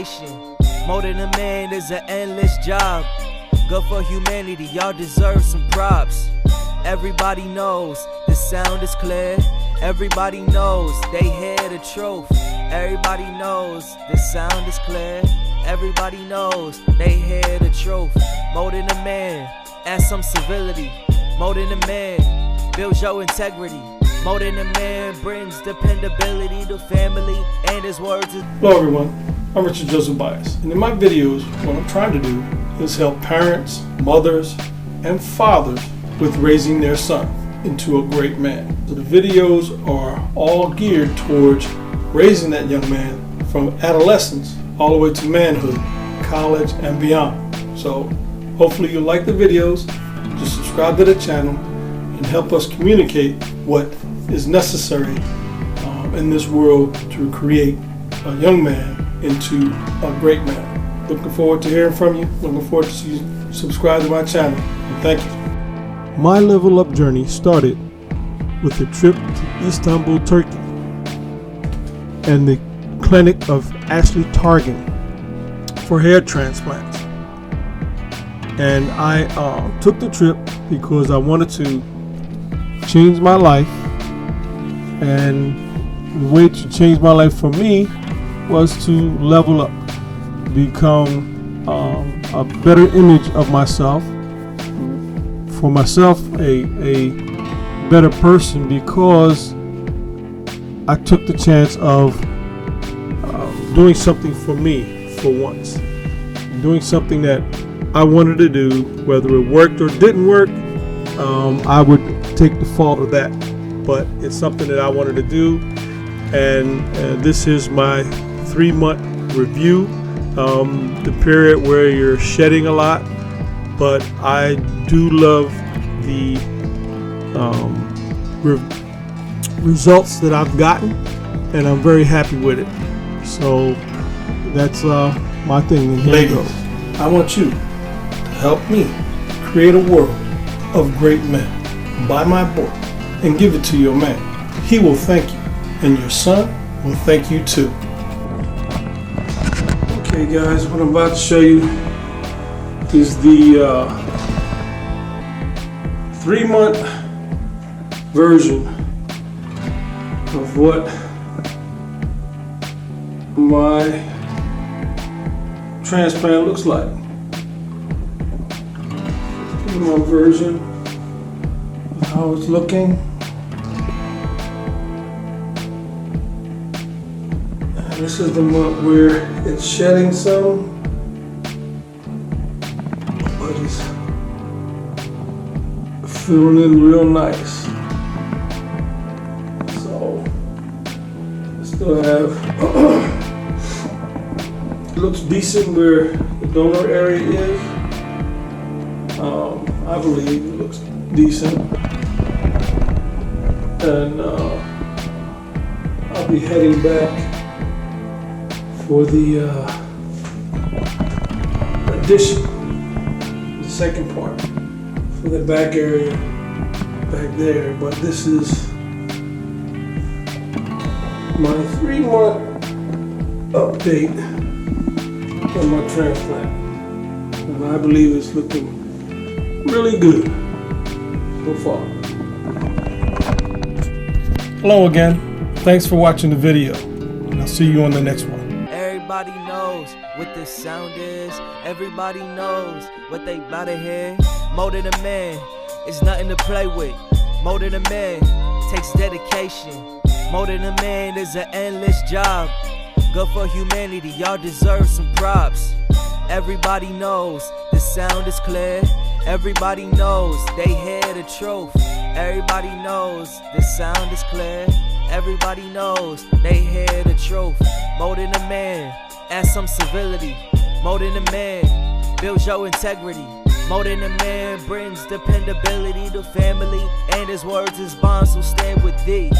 dedication. Molding a man is an endless job. Good for humanity, y'all deserve some props. Everybody knows the sound is clear. Everybody knows they hear the truth. Everybody knows the sound is clear. Everybody knows they hear the truth. Molding a man, add some civility. Molding a man, builds your integrity. Molding a man brings dependability to family, and his words is... Hello everyone, I'm Richard Joseph Bias, and in my videos what I'm trying to do is help parents, mothers, and fathers with raising their son into a great man. So the videos are all geared towards raising that young man from adolescence all the way to manhood, college, and beyond. So hopefully you like the videos. Just subscribe to the channel and help us communicate what is necessary in this world to create a young man into a great man. Looking forward to hearing from you. Looking forward to see you subscribe to my channel. And thank you. My level up journey started with a trip to Istanbul, Turkey, and the clinic of Ashley Targan for hair transplants. And I took the trip because I wanted to change my life, and the way to change my life for me was to level up, become a better image of myself, for myself a better person, because I took the chance of doing something for me for once, doing something that I wanted to do. Whether it worked or didn't work, I would take the fault of that, but it's something that I wanted to do. And this is my 3-month review, the period where you're shedding a lot, but I do love the results that I've gotten, and I'm very happy with it. So that's my thing. And ladies, I want you to help me create a world of great men. Buy my book and give it to your man. He will thank you, and your son will thank you too. Okay guys, what I'm about to show you is the 3-month version of what my transplant looks like. 3-month version of how it's looking. And this is the month where it's shedding some, but it's filling in real nice. So I still have it looks decent where the donor area is. I believe it looks decent, and I'll be heading back for the addition, the second part, for the back area back there. But this is my 3-month update on my transplant, and I believe it's looking really good so far. Hello again. Thanks for watching the video, and I'll see you on the next one. Everybody knows what this sound is. Everybody knows what they bout to hear. Molding a man is nothing to play with. Molding a man takes dedication. Molding a man is an endless job. Good for humanity, y'all deserve some props. Everybody knows the sound is clear. Everybody knows they hear the truth. Everybody knows the sound is clear. Everybody knows they hear the truth. Molding a man, add some civility. Molding a man, builds your integrity. Molding a man brings dependability to family, and his words is bonds will stand with thee.